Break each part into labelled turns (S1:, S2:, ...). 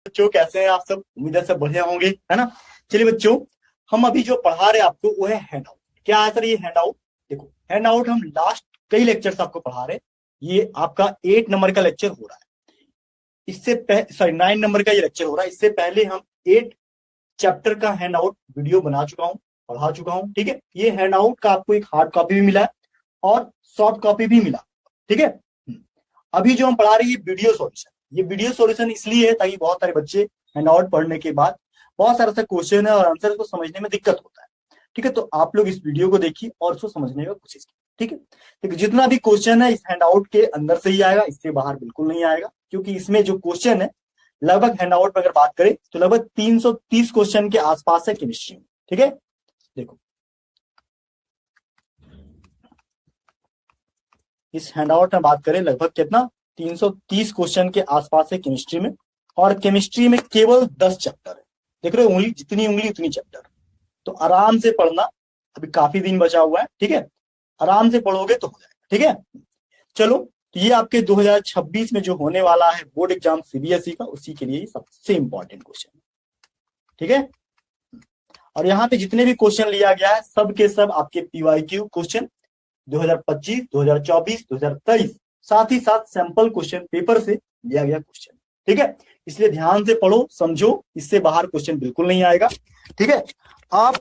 S1: बच्चों कैसे हैं आप सब? उम्मीद है सब बढ़िया होंगे, है ना। चलिए बच्चों, हम अभी जो पढ़ा रहे हैं आपको वो है हैंड आउट। क्या है सर ये हैंड आउट? देखो, हैंड आउट हम लास्ट कई लेक्चर्स आपको पढ़ा रहे हैं। ये आपका 8 नंबर का लेक्चर हो रहा है। इससे सॉरी 9 नंबर का ये लेक्चर हो रहा है। इससे पहले हम 8 चैप्टर का हैंड आउट वीडियो बना चुका हूँ, पढ़ा चुका हूँ। ठीक है, ये हैंड आउट का आपको एक हार्ड कॉपी भी मिला है और सॉफ्ट कॉपी भी मिला। ठीक है, अभी जो हम पढ़ा रहे हैं ये वीडियो सॉल्यूशन। ये वीडियो सॉल्यूशन इसलिए है ताकि बहुत सारे बच्चे हैंड आउट पढ़ने के बाद बहुत सारे ऐसे क्वेश्चन है और आंसर को समझने में दिक्कत होता है। ठीक है, तो आप लोग इस वीडियो को देखिए और उसको समझने का कोशिश कीजिए। ठीक है, देखिए जितना भी क्वेश्चन है इस हैंड आउट के अंदर से ही आएगा, इससे बाहर बिल्कुल नहीं आएगा, क्योंकि इसमें जो क्वेश्चन है लगभग हैंड आउट में अगर बात करें तो लगभग 330 क्वेश्चन के आसपास है केमिस्ट्री में। ठीक है, देखो इस हैंडआउट में बात करें लगभग कितना 330 क्वेश्चन के आसपास है केमिस्ट्री में। और केमिस्ट्री में केवल 10 चैप्टर है। देख रहे हो, उंगली जितनी उंगली उतनी चैप्टर। तो आराम से पढ़ना, अभी काफी दिन बचा हुआ है। ठीक है, आराम से पढ़ोगे तो हो जाएगा। ठीक है, चलो, तो ये आपके 2026 में जो होने वाला है बोर्ड एग्जाम सीबीएसई का, उसी के लिए सबसे इंपॉर्टेंट क्वेश्चन है। ठीक है, और यहाँ पे जितने भी क्वेश्चन लिया गया है सब के सब आपके पीवाईक्यू क्वेश्चन 2025, 2024, 2023, साथ ही साथ सैंपल क्वेश्चन पेपर से लिया गया क्वेश्चन। ठीक है, इसलिए ध्यान से पढ़ो, समझो, इससे बाहर क्वेश्चन बिल्कुल नहीं आएगा। ठीक है, आप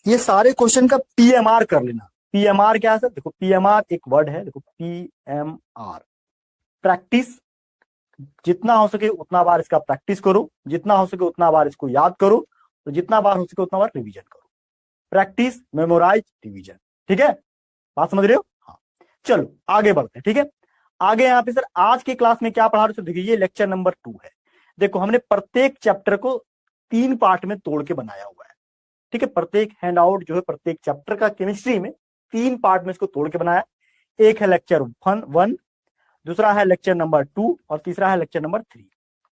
S1: ये सारे क्वेश्चन का पीएमआर कर लेना। पीएमआर क्या है सर? देखो पीएमआर एक वर्ड है, देखो पीएमआर, प्रैक्टिस। जितना हो सके उतना बार इसका प्रैक्टिस करो, जितना हो सके उतना बार इसको याद करो, तो जितना बार हो सके उतना बार रिवीजन करो। Practice, memorise, revision. ठीक है, बात समझ रहे हो? हाँ, चलो आगे बढ़ते हैं। ठीक है, आगे यहाँ पे सर आज की क्लास में क्या पढ़ा रहे हो? देखिए ये लेक्चर नंबर 2 है। देखो हमने प्रत्येक चैप्टर को 3 पार्ट में तोड़ के बनाया हुआ है। ठीक है, प्रत्येक हैंड आउट जो है प्रत्येक चैप्टर का केमिस्ट्री में 3 पार्ट में इसको तोड़ के बनाया। एक है लेक्चर 1, दूसरा है लेक्चर नंबर 2 और तीसरा है लेक्चर नंबर 3।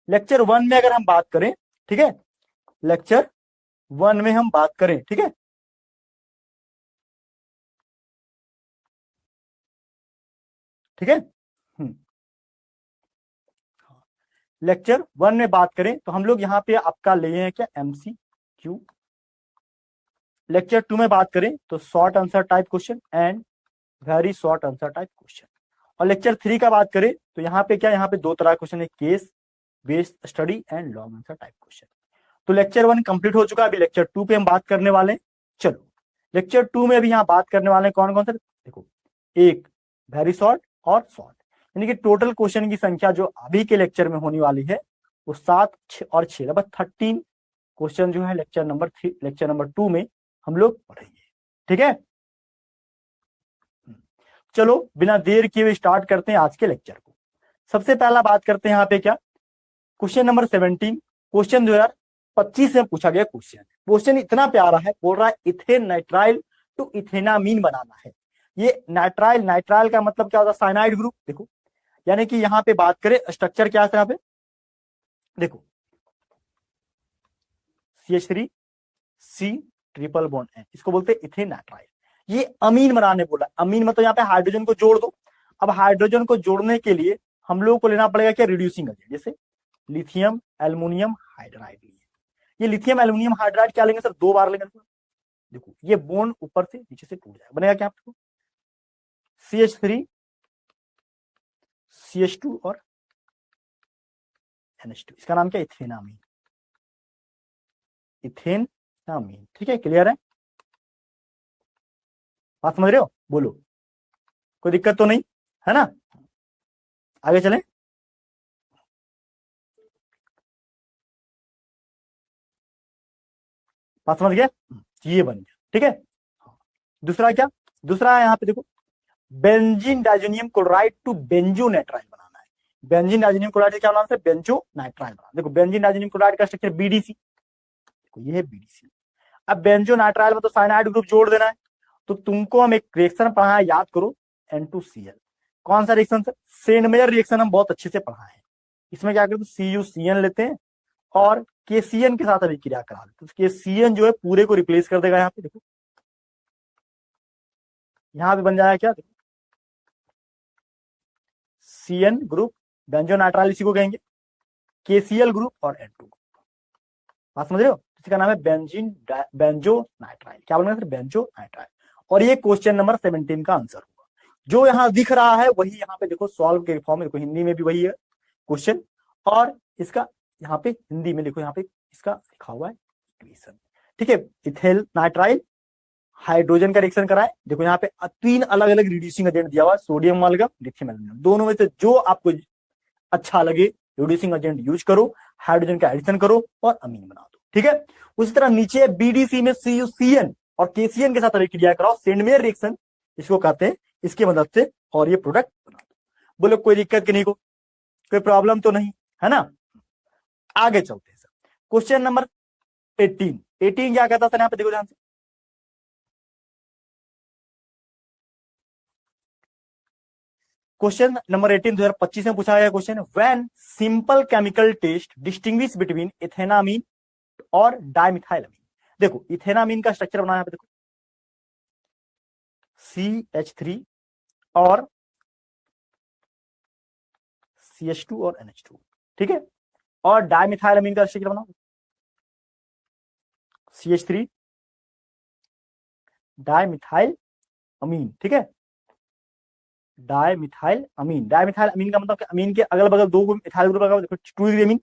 S1: लेक्चर 1 में अगर हम बात करें, ठीक है, लेक्चर 1 में हम बात करें, ठीक है, ठीक है, लेक्चर 1 में बात करें तो हम लोग यहाँ पे आपका ले हैं क्या एमसीक्यू। लेक्चर 2 में बात करें तो short answer type question and very short answer type question. और लेक्चर 3 का बात करें तो यहाँ पे क्या, यहाँ पे 2 तरह क्वेश्चन है, case based study and long answer type question. तो लेक्चर 1 कंप्लीट हो चुका है, अभी लेक्चर 2 पे हम बात करने वाले हैं। चलो लेक्चर 2 में अभी यहाँ बात करने वाले हैं कौन कौन से? देखो, एक वेरी शॉर्ट और शॉर्ट, यानी कि टोटल क्वेश्चन की संख्या जो अभी के लेक्चर में होने वाली है वो 7 और 6 लगभग 13 क्वेश्चन जो है लेक्चर नंबर 2 में हम लोग पढ़ेंगे। ठीक है, चलो बिना देर किए हुए स्टार्ट करते हैं आज के लेक्चर को। सबसे पहला बात करते हैं यहाँ पे क्या, क्वेश्चन नंबर 17, क्वेश्चन 2025 में पूछा गया क्वेश्चन। क्वेश्चन इतना प्यारा है, बोल रहा है इथेन नाइट्राइल टू इथेनामीन बनाना है। ये नाइट्राइल, नाइट्राइल का मतलब क्या होता है? Cyanide group. देखो यानी कि यहाँ पे बात करें स्ट्रक्चर क्या है यहाँ पे, देखो CH3 ट्रिपल बॉन्ड है, इसको बोलते हैं इथेन नाइट्राइल। ये अमीन बनाने बोला, अमीन मतलब यहाँ पे हाइड्रोजन को जोड़ दो। अब हाइड्रोजन को जोड़ने के लिए हम लोगों को लेना पड़ेगा क्या, रिड्यूसिंग एजेंट, जैसे लिथियम एल्युमिनियम हाइड्राइड। ये लिथियम एल्युमिनियम हाइड्राइड क्या लेंगे सर? 2 बार लेंगे। देखो ये बॉन्ड ऊपर से नीचे से टूट जाएगा, बनेगा क्या आपको? CH3 CH2 और NH2, इसका नाम क्या? इथेनामीन, इथेनामीन। ठीक है, क्लियर है? बात समझ रहे हो? बोलो, कोई दिक्कत तो नहीं है ना? आगे चलें। बात समझ गया? ये बन गया। ठीक है, दूसरा क्या, दूसरा है यहाँ पे देखो बेंजीन डाइजोनियम क्लोराइड टू बेंजोनाइट्राइल बनाना है। बेंजीन डाइजोनियम क्लोराइड से क्या बनाना है? बेंजोनाइट्राइल बनाना। देखो बेंजीन डाइजोनियम क्लोराइड का स्ट्रक्चर BDC, देखो ये है BDC। अब बेंजोनाइट्राइल में तो साइनाइड ग्रुप जोड़ देना है, तो तुमको हम एक रिएक्शन पढ़ा है, याद करो, N2Cl। कौन सा रिएक्शन सर? सेंडमेयर रिएक्शन हम बहुत अच्छे से पढ़ा है। इसमें क्या करते हैं, CuCN लेते हैं और KCN के साथ अभी क्रिया करा देते हैं। KCN जो है पूरे को रिप्लेस कर देगा। यहाँ पे देखो, यहाँ पे बन जाएगा क्या, देखो CN ग्रुप बेंजोनाइट्राइल, इसी को कहेंगे। KCl ग्रुप और N2 ग्रुप। बात समझ रहे हो? इसका नाम है बेंजो नाइट्राइल। क्या बोलना है सर? Banjo nitrile. और ये क्वेश्चन नंबर 17 का आंसर होगा। जो यहां दिख रहा है वही यहाँ पे देखो सॉल्व के फॉर्म में, देखो हिंदी में भी वही है क्वेश्चन, और इसका यहाँ पे हिंदी में देखो, यहाँ पे इसका लिखा हुआ है इक्वेशन। ठीक है, इथेल नाइट्राइल हाइड्रोजन का रिएक्शन कराए। देखो यहाँ पे 3 अलग अलग रिड्यूसिंग एजेंट दिया हुआ, सोडियम अमालगम, लिथियम एल्यूमिनियम। दोनों में से जो आपको अच्छा लगे रिड्यूसिंग एजेंट यूज करो, हाइड्रोजन का एडिशन करो और अमीन बना दो। ठीक है, उसी तरह नीचे BDC में CuCN और KCN के साथ अभिक्रिया कराओ, सेंडमेयर रिएक्शन इसको कहते हैं, इसकी मदद से, और ये प्रोडक्ट बना दो। बोलो कोई दिक्कत की नहीं को, कोई प्रॉब्लम तो नहीं है ना? आगे चलते हैं सर, क्वेश्चन नंबर 18 क्या कहता था यहाँ पे, देखो ध्यान से। क्वेश्चन नंबर 18 2025 में पूछा गया question, when simple chemical test distinguish between ethanamine और डाइमिथाइलअमीन। देखो इथेनामीन का स्ट्रक्चर बनाया यहाँ पे, देखो CH3 और CH2 और NH2। ठीक है, और डाइमिथाइलअमीन का स्ट्रक्चर बनाओ, CH3 डाइमिथाइल अमीन। ठीक है, डाइमिथाइल अमीन। डाइमिथाइल अमीन का मतलब अमीन के अगल बगल 2 इथाइल ग्रुप लगा, देखो 2 डिग्री अमीन।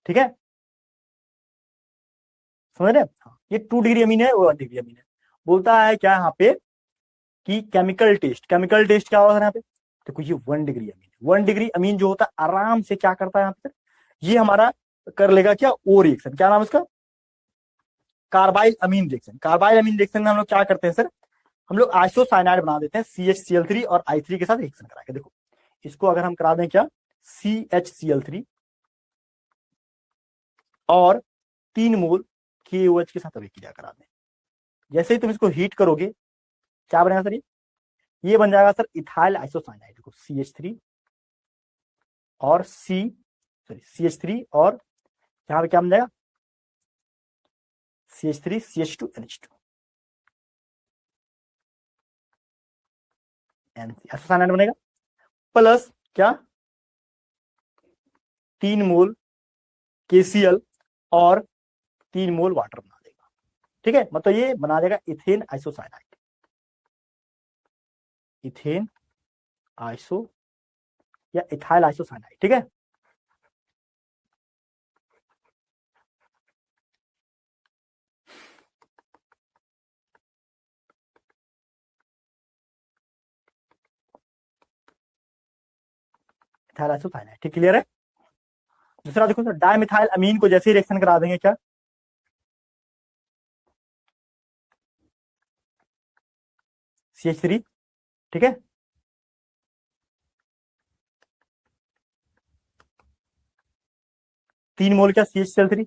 S1: ठीक है, समझ रहे? ये 2 डिग्री अमीन है, वो 1 डिग्री अमीन है। बोलता है क्या यहाँ पे कि केमिकल टेस्ट क्या होता है यहाँ पे, देखो ये 1 डिग्री अमीन है। 1 डिग्री अमीन जो होता है आराम से क्या करता है यहाँ पे, ये हमारा कर लेगा क्या, ओ रिएक्शन, क्या नाम है इसका, कार्बाइल अमीन रिएक्शन। कार्बाइल अमीन रिएक्शन में हम लोग क्या करते हैं सर, हम लोग आइसोसाइनाइड बना देते हैं CHCl3 और I3 के साथ रिएक्शन करा के। देखो इसको अगर हम करा दें क्या, CHCl3 और 3 मोल KOH के साथ अभिक्रिया करा दें, जैसे ही तुम इसको हीट करोगे क्या बनेगा सर, ये बन जाएगा सर इथाइल आइसोसाइनाइड। देखो CH3 और CH3 और यहाँ पे क्या बन जाएगा, CH3 CH2 NH2 आइसोसाइनाइड बनेगा, प्लस क्या 3 मोल KCl और 3 मोल वाटर बना देगा। ठीक है, मतलब ये बना देगा इथेन आइसोसाइनाइड, इथेन आइसो या इथाइल आइसोसाइनाइड। ठीक है, इथाइल आइसोसाइनाइड। ठीक, क्लियर है? दूसरा देखो सर, डाइमिथाइल अमीन को जैसे ही रिएक्शन करा देंगे क्या, CH3। ठीक है, तीन मोल क्या CHCl3,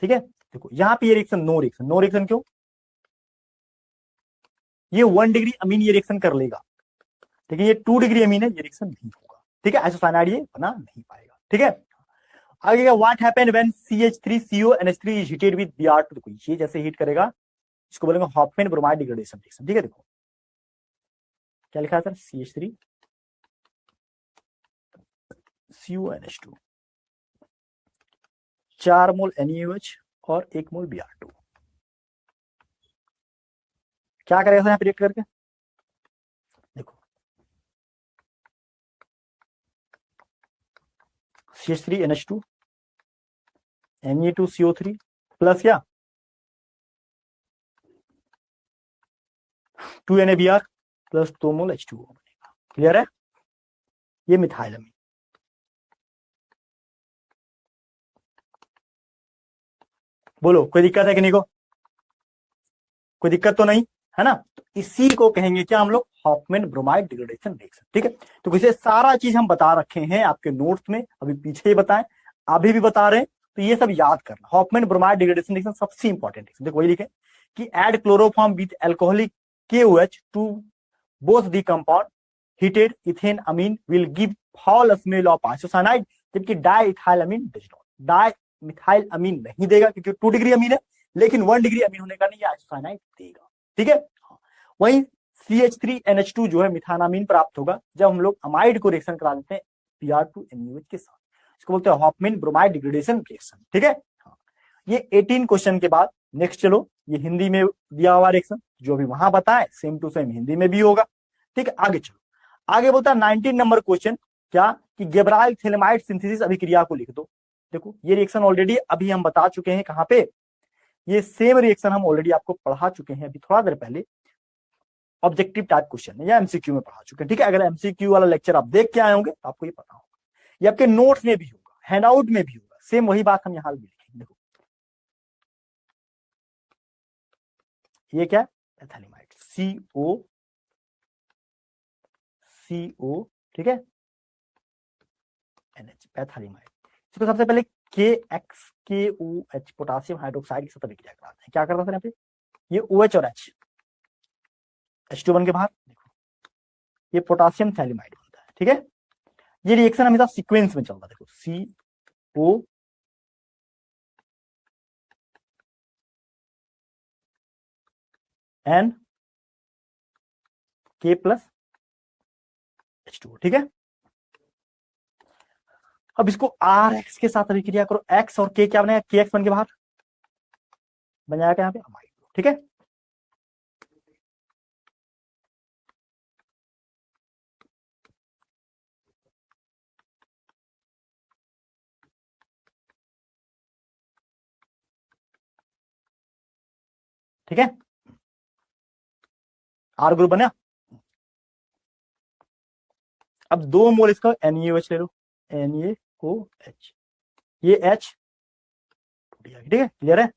S1: ठीक है। देखो यहाँ पे ये रिएक्शन नो रिएक्शन क्यों, ये 1 डिग्री अमीन ये रिएक्शन कर लेगा, लेकिन ये 2 डिग्री अमीन है, ये रिएक्शन नहीं होगा। ठीक है, आइसोसाइनाइड ये बना नहीं पाएगा। ठीक है, आगे what happen when CH3CO NH3 is heated with Br2। देखो ये जैसे हीट करेगा इसको बोलेंगे हॉफमैन ब्रोमाइड डिग्रेडेशन रिएक्शन। ठीक है, देखो क्या लिखा है सर, CH3 CO NH2, 4 मोल NaOH और 1 मोल Br2। क्या करेगा सर यहाँ पे रिएक्ट करके, देखो CH3 NH2 Na2CO3 प्लस क्या 2 NaBr प्लस 2 मोल H2O बनेगा। क्लियर है? ये मिथाइल अमीन। बोलो कोई दिक्कत है कि नहीं को, कोई दिक्कत तो नहीं है ना? तो इसी को कहेंगे क्या हम लोग, हॉफमैन ब्रोमाइड डिग्रेडेशन रिएक्शन। ठीक है, तो किसे सारा चीज हम बता रखे हैं आपके नोट्स में, अभी पीछे ही बताएं अभी भी बता रहे हैं, तो ये सब याद करना। हॉफमैन ब्रोमाइड डिग्रेडेशन रिएक्शन सबसे इंपॉर्टेंट रिएक्शन। देखो वही लिखे कि add chloroform with alcoholic KOH to both the compound heated ethanamine will give foul smell of isocyanide, जबकि diethylamine does not. Dimethylamine नहीं देगा क्योंकि 2 degree अमीन है, लेकिन 1 डिग्री अमीन होने का नहीं ये आइसोसाइनाइड देगा। ठीक है, वहीं CH3NH2 जो है मिथानामीन प्राप्त होगा जब हम लोग अमाइड को रिएक्शन करा देते हैं Br2NaOH के साथ, इसको बोलते हैं हॉफमैन ब्रोमाइड डिग्रेडेशन रिएक्शन। ठीक है, ये 18 क्वेश्चन के बाद नेक्स्ट चलो, ये हिंदी में दिया हुआ रिएक्शन जो भी वहां बताए सेम टू सेम हिंदी में भी होगा। ठीक है, आगे चलो, आगे बोलता है 19 नंबर क्वेश्चन क्या कि गेब्राइल थैलेमाइड सिंथेसिस अभिक्रिया को लिख दो। देखो ये रिएक्शन ऑलरेडी अभी हम बता चुके हैं, कहां पे, ये सेम रिएक्शन हम ऑलरेडी आपको पढ़ा चुके हैं अभी थोड़ा देर पहले, ऑब्जेक्टिव टाइप क्वेश्चन या एमसीक्यू में पढ़ा चुके हैं। ठीक है, अगर एमसीक्यू वाला लेक्चर आप देख के आए होंगे तो आपको ये पता होगा, ये आपके नोट्स में भी होगा, हैंडआउट में भी होगा, सेम वही बात हम यहाँ भी लिखेंगे। देखो ये क्या है, एथैलेमाइड, CO, ठीक है, NH, पैथालीमाइड। इसको सबसे पहले KXKOH पोटासियम हाइड्रोक्साइड की साथ अभिक्रिया कराते हैं। क्या करता था यहाँ पे, ये OH और H2 बन के बाहर, देखो ये पोटासियम थैलेमाइड बनता है। ठीक है, ये रिएक्शन हमेशा सीक्वेंस में चलता है। देखो CO and K plus H2। ठीक है, अब इसको RX के साथ अभिक्रिया करो, X और K क्या बनेगा, KX बन के बाहर बन जाएगा यहाँ पे अमाइड। ठीक है, ठीक है, R ग्रुप बना। अब 2 मोल इसका NaOH ले लो, NaOH, ये H, ठीक है, क्लियर है।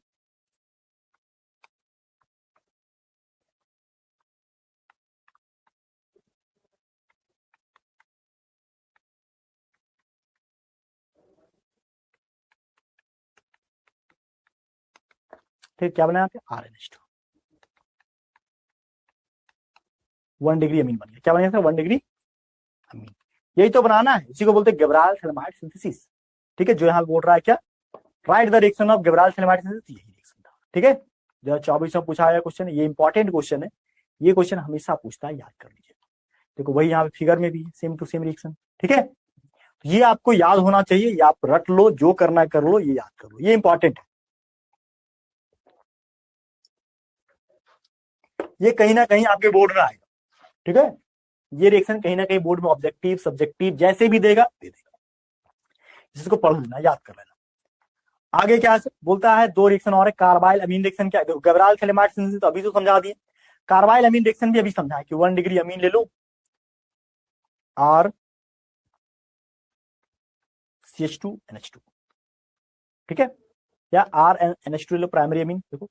S1: फिर क्या बना यहाँ पे, RNH2, 1 डिग्री अमीन बन गया। क्या बना था, 1 डिग्री अमीन। यही तो बनाना है, इसी को बोलते हैं गेब्राइल थैलेमाइड सिंथेसिस। ठीक है, जो यहाँ बोल रहा है क्या, write the reaction of Gabriel phthalimide synthesis, यही रिएक्शन था। ठीक है, 2024 में पूछा गया क्वेश्चन, ये इंपॉर्टेंट क्वेश्चन है, ये क्वेश्चन हमेशा पूछता है, याद कर लीजिए। देखो वही यहाँ पे फिगर में भी है, सेम टू सेम रिएक्शन। ठीक है, ये आपको याद होना चाहिए, ये आप रट लो, जो करना है कर लो, ये याद कर लो, ये इंपॉर्टेंट है। ये कहीं ना कहीं आपके बोर्ड में आएगा। ठीक है, ये रिएक्शन कहीं ना कहीं बोर्ड में ऑब्जेक्टिव सब्जेक्टिव जैसे भी देगा दे देगा, जिसको पढ़ लेना, याद कर लेना। आगे क्या बोलता है, 2 रिएक्शन और है, कार्बाइल अमीन रिएक्शन। क्या, देखो गेब्राइल थैलेमाइड सिंथेसिस तो अभी तो समझा दिए, कार्बाइल अमीन रिएक्शन भी अभी समझा कि 1 डिग्री अमीन ले लो, R CH2NH2, ठीक है, या RNH2 ले लो, प्राइमरी अमीन। देखो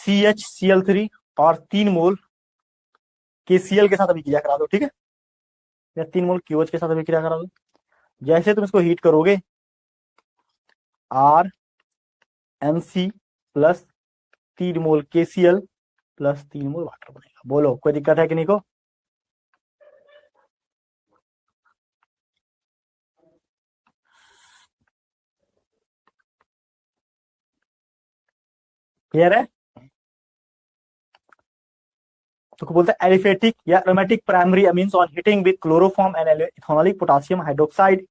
S1: CHCl3 और 3 मोल KCl के साथ अभिक्रिया करा दो। ठीक है, या 3 मोल KOH के साथ अभिक्रिया करा दो। जैसे तुम इसको हीट करोगे, RNC प्लस 3 मोल KCl प्लस 3 मोल वाटर बनेगा। बोलो कोई दिक्कत है कि नहीं को, क्लियर है। तो बोलते हैं एलिफेटिक या aromatic primary amines on heating with chloroform and ethanolic potassium hydroxide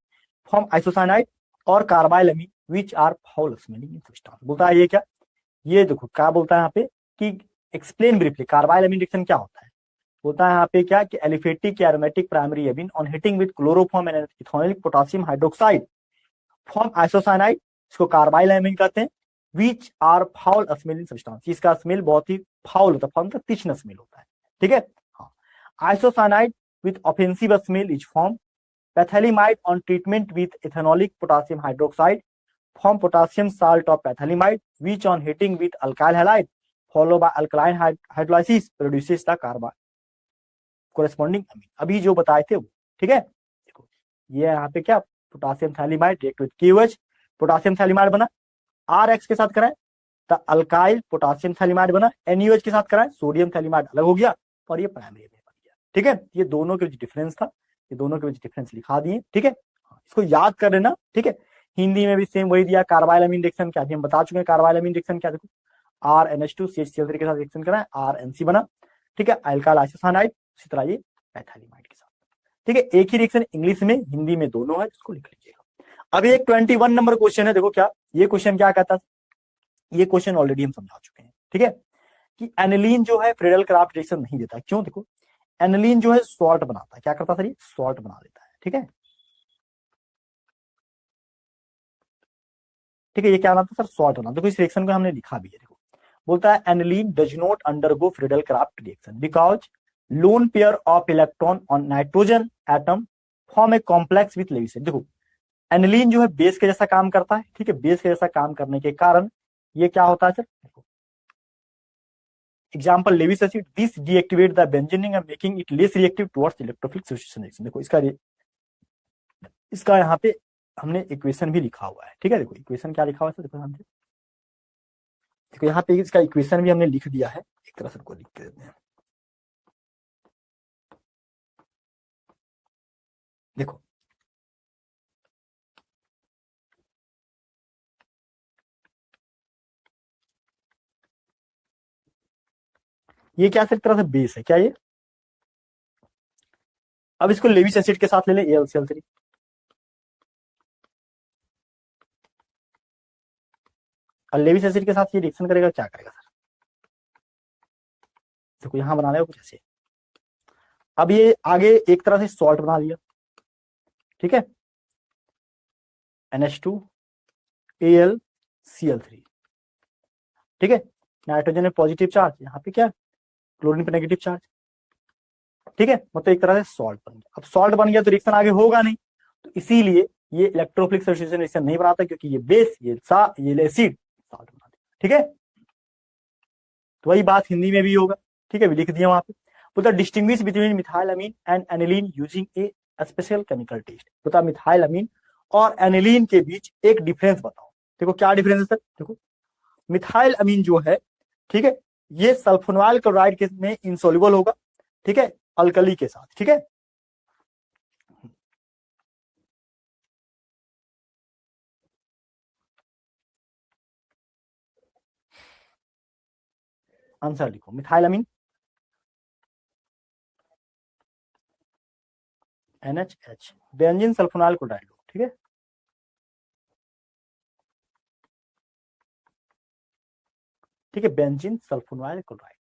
S1: form isocyanide और carbylamine which are foul smelling in substance. बोलता है ये क्या, ये देखो क्या बोलता है यहाँ पे कि एक्सप्लेन ब्रीफली कार्बाइल अमीन रिएक्शन क्या होता है। बोलता है यहाँ पे क्या कि एलिफेटिक या aromatic primary amine on heating with chloroform and ethanolic potassium hydroxide form isocyanide, इसको कार्बाइल अमीन कहते हैं, which are foul smelling substance, इसका स्मेल बहुत ही फाउल होता है, फाउल मतलब तीक्ष्ण स्मेल होता है। ठीक है, हाँ, isocyanide with offensive smell is form, phthalimide on treatment with ethanolic potassium hydroxide form potassium salt of phthalimide which on heating with alkyl halide follow by alkaline hydrolysis produces the carbon corresponding amine. अभी जो बताए थे वो। ठीक है, देखो ये यहाँ पे क्या, potassium phthalimide react with KOH, potassium phthalimide बना, RX के साथ कराए तो अल्काइल पोटेशियम थैलीमाइड बना, NaOH के साथ कराए सोडियम थैलीमाइड अलग हो गया और ये प्राइमरी बन गया। ठीक है, ये दोनों के डिफरेंस था, ये दोनों के बीच डिफरेंस लिखा दिए, ठीक है, इसको याद कर लेना, ठीक है। हिंदी में भी सेम वही दिया, कार्बाइल अमीन रिएक्शन क्या थी हम बता चुके हैं। कार्बाइल अमीन रिएक्शन क्या, देखो RNH2 CH3 के साथ रिएक्शन करना है, RNC बना, ठीक है, अल्काइल आइसोसाइनाइड, इसी तरह ये एथाइलिमाइड के साथ, ठीक है। एक ही रिएक्शन इंग्लिश में हिंदी में दोनों है, इसको लिख लीजिएगा। अब एक 21 नंबर क्वेश्चन है, देखो क्या ये क्वेश्चन क्या कहता है, ये क्वेश्चन ऑलरेडी हम समझा चुके हैं, ठीक है, कि एनिलीन जो है फ्रीडल क्राफ्ट रिएक्शन नहीं देता, क्यों, देखो एनिलीन जो है सॉल्ट बनाता है, क्या करता है सर, ये सॉल्ट बना देता है, ठीक है, ठीक है, ये क्या बनाता है सर, सॉल्ट बनाता है। देखो इस रिएक्शन को हमने लिखा भी है, देखो बोलता है aniline does not undergo Friedel Craft reaction because lone pair of electron on nitrogen atom form a complex with Lewis. देखो एनिलीन जो है बेस के जैसा काम करता है, ठीक है, बेस के जैसा काम करने के कारण ये क्या होता है सर, देखो example Lewis acid, this deactivate the benzene and making it less reactive towards electrophilic substitution reaction. देखो इसका यहाँ पे हमने इक्वेशन भी लिखा हुआ है, ठीक है, देखो इक्वेशन क्या लिखा हुआ है, देखो हमने, देखो यहाँ पे इसका इक्वेशन भी हमने लिख दिया है, एक तरह से लिख के देते हैं, देखो ये क्या एक तरह से बेस है क्या ये, अब इसको लेविस एसिड के साथ ले ले AlCl3, और लेविस एसिड के साथ ये रिएक्शन करेगा, क्या करेगा सर, देखो यहां बना लेगा कुछ ऐसे। अब ये आगे एक तरह से सॉल्ट बना लिया, ठीक है, NH2 AlCl3, ठीक है, नाइट्रोजन में पॉजिटिव चार्ज, यहाँ पे क्या क्लोरीन पे नेगेटिव चार्ज, ठीक है, मतलब एक तरह से सॉल्ट बन गया। अब सॉल्ट बन गया तो रिएक्शन आगे होगा नहीं, तो इसीलिए ये इलेक्ट्रोफिलिक सब्स्टिट्यूशन रिएक्शन नहीं बनाता, क्योंकि ये बेस ये एसिड सॉल्ट बना देगा, ठीक है। तो वही बात हिंदी में भी होगा, ठीक है, लिख दिया वहां पे। बोलता distinguish between methyl amine and aniline using a special chemical test. बोलता मिथाइल अमीन और एनिलीन के बीच एक डिफरेंस बताओ। देखो क्या डिफरेंस है सर, देखो मिथाइल अमीन जो है, ठीक है, ये सल्फोनाइल क्लोराइड में इंसॉल्युबल होगा, ठीक है, अल्कली के साथ, ठीक है, आंसर लिखो मिथाइल अमीन NHH बेंजीन सल्फोनाइल क्लोराइड लो, ठीक है, ठीक है, बेंजीन सल्फोनाइल क्लोराइड,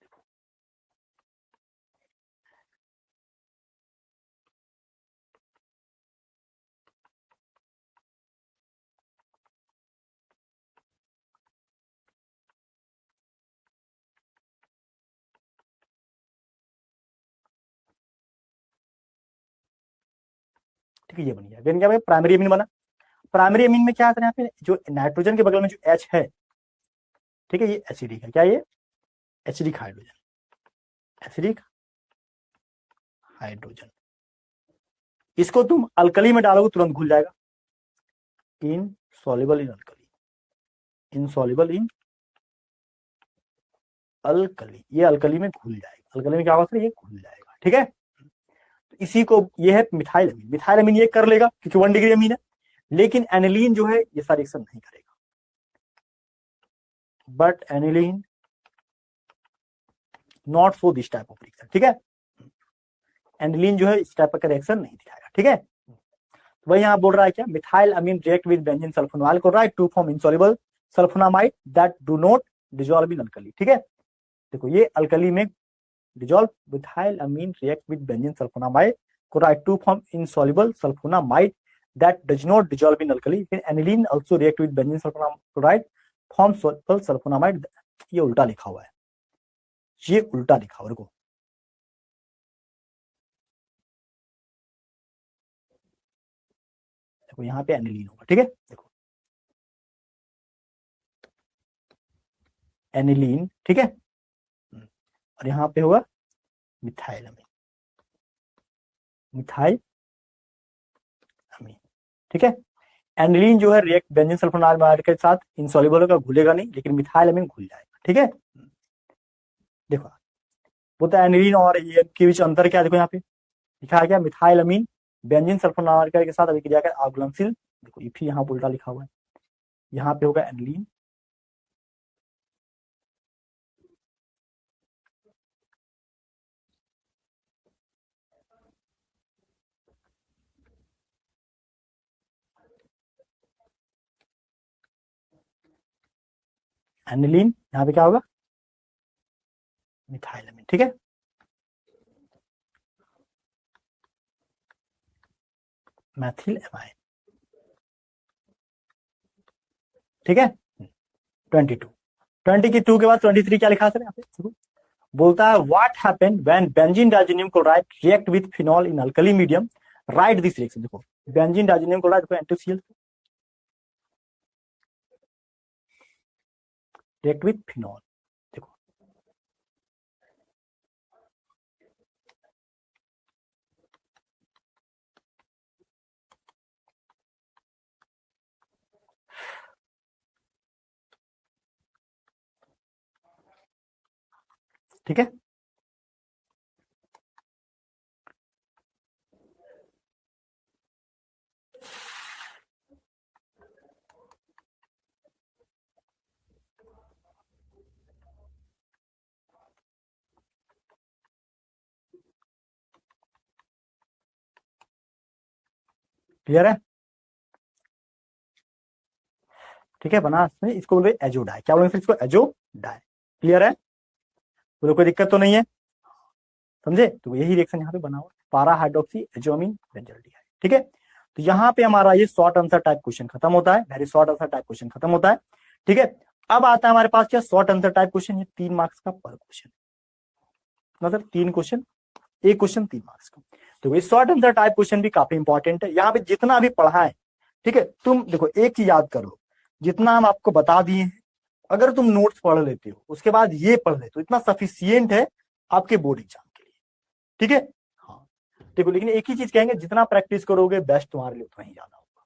S1: ठीक है, ये बन गया। क्या प्राइमरी अमीन बना। प्राइमरी अमीन में क्या आता है, यहाँ पे जो नाइट्रोजन के बगल में जो H है, ठीक है, ये एसिडिक है, क्या ये एसिडिक हाइड्रोजन, एसिडिक हाइड्रोजन, इसको तुम अल्कली में डालोगे तुरंत घुल जाएगा, insoluble in alkali, insoluble in alkali, ये अल्कली में घुल जाएगा, अल्कली में क्या होगा, ये घुल जाएगा, ठीक है। तो इसी को ये है मिथाइल अमीन। मिथाइल अमीन ये कर लेगा क्योंकि 1 डिग्री अमीन है, लेकिन एनिलीन जो है ये सारा रिएक्शन नहीं करेगा, but aniline not for this type of reaction, ठीक है, एनिलीन जो है इस टाइप का रिएक्शन नहीं दिखाएगा, ठीक है। तो वही यहां बोल रहा है क्या, methyl amine react with benzene sulphonyl chloride to form insoluble sulphonamide that do not dissolve in alkali, ठीक है। देखो ये अल्कली में dissolve methyl amine react with benzene sulfonamide chloride to form insoluble sulfonamide that does not dissolve in alkali. Then aniline also react with benzene sulfonamide chloride form soluble sulfonamide. ये उल्टा लिखा हुआ है, ये उल्टा लिखा हुआ है, देखो देखो यहाँ पे एनिलीन होगा, ठीक है, देखो एनिलीन, ठीक है, और यहाँ पे होगा मिथाइल अमीन, मिथाइल अमीन, ठीक है। एनिलीन जो है रिएक्ट बेंजीन सल्फोनामाइड के साथ इंसॉल्युबल होगा, घुलेगा नहीं, लेकिन मिथाइल अमीन घुल जाएगा, ठीक है। देखो बोलता है एनिलीन और ये के बीच अंतर क्या, देखो यहाँ पे लिखा है क्या, मिथाइल अमीन बेंजीन सल्फर नाइट्राइड के साथ अभिक्रिया कर अघुलनशील, देखो ये फिर यहाँ उल्टा लिखा हुआ है, यहाँ पे होगा एनिलीन, एनिलीन, यहाँ पे क्या होगा मिथाइलमिन, ठीक है। मैथिल एमाइन, ठीक है। 22, 20 की 2 के बाद 23 क्या लिखा सर यहाँ पे, बोलता है what happened when benzene diazonium chloride react with phenol in alkali medium, write this reaction. देखो बेंजीन डाइजीनियम क्लोराइड को NaCl रिएक्ट विद फिनॉल, देखो ठीक है। क्लियर है, ठीक है। बना इसको बोलते एजोडाई, क्या बोलेंगे इसको एजोडाई, क्लियर है, तो कोई दिक्कत तो नहीं है, समझे। तो यही रिएक्शन यहाँ पे बना हुआ, पारा हाइड्रोक्सी एजोमिन बेंजल्डिहाइड, ठीक है। तो यहाँ पे हमारा ये शॉर्ट आंसर टाइप क्वेश्चन खत्म होता है, very short answer type question खत्म होता है, ठीक है। अब आता है हमारे पास क्या, शॉर्ट आंसर टाइप क्वेश्चन, ये 3 मार्क्स का पर क्वेश्चन, मतलब 3 क्वेश्चन, एक क्वेश्चन 3 मार्क्स का। तो ये शॉर्ट आंसर टाइप क्वेश्चन भी काफी इंपॉर्टेंट है, यहाँ पे जितना भी पढ़ा है, ठीक है। तुम देखो एक चीज याद कर लो, जितना हम आपको बता दिए हैं, अगर तुम नोट्स पढ़ लेते हो उसके बाद ये पढ़ लेते हो, इतना सफिशियंट है आपके बोर्ड एग्जाम के लिए, ठीक है। हाँ देखो, लेकिन एक ही चीज कहेंगे, जितना प्रैक्टिस करोगे बेस्ट तुम्हारे लिए उतना ही ज्यादा होगा,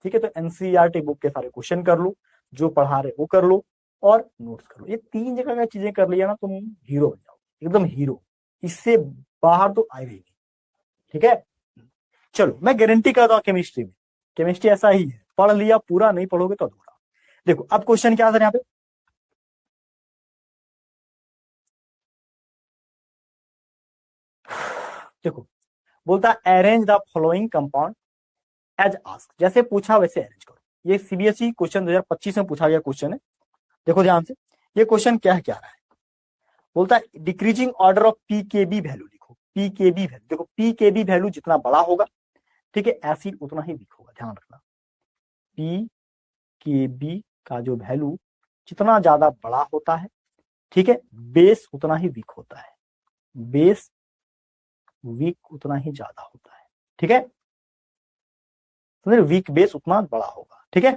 S1: ठीक है। तो एनसीईआरटी बुक के सारे क्वेश्चन कर लो, जो पढ़ा रहे वो कर लो, और नोट्स कर लो, ये 3 जगह का चीजें कर लिया ना, तुम हीरो बन जाओ, एकदम हीरो, इससे बाहर तो आएगा ही नहीं, ठीक है। चलो मैं गारंटी करता हूँ, केमिस्ट्री में, केमिस्ट्री ऐसा ही है, पढ़ लिया पूरा, नहीं पढ़ोगे तो अधूरा। देखो अब क्वेश्चन क्या था यहाँ पे, देखो बोलता है arrange the following compound as ask, जैसे पूछा वैसे अरेंज करो। ये सीबीएसई क्वेश्चन 2025 में पूछा गया क्वेश्चन है, देखो ध्यान से, ये क्वेश्चन क्या रहा है, बोलता है decreasing order of pKb value लिखो, पीकेबी वैल्यू, देखो पीकेबी वैल्यू जितना बड़ा होगा, ठीक है, एसिड उतना ही वीक होगा, ध्यान रखना, पी के बी का जो वैल्यू जितना ज्यादा बड़ा होता है, ठीक है, बेस उतना ही वीक होता है, बेस वीक उतना ही ज्यादा होता है, ठीक है, तो वीक बेस उतना बड़ा होगा, ठीक है।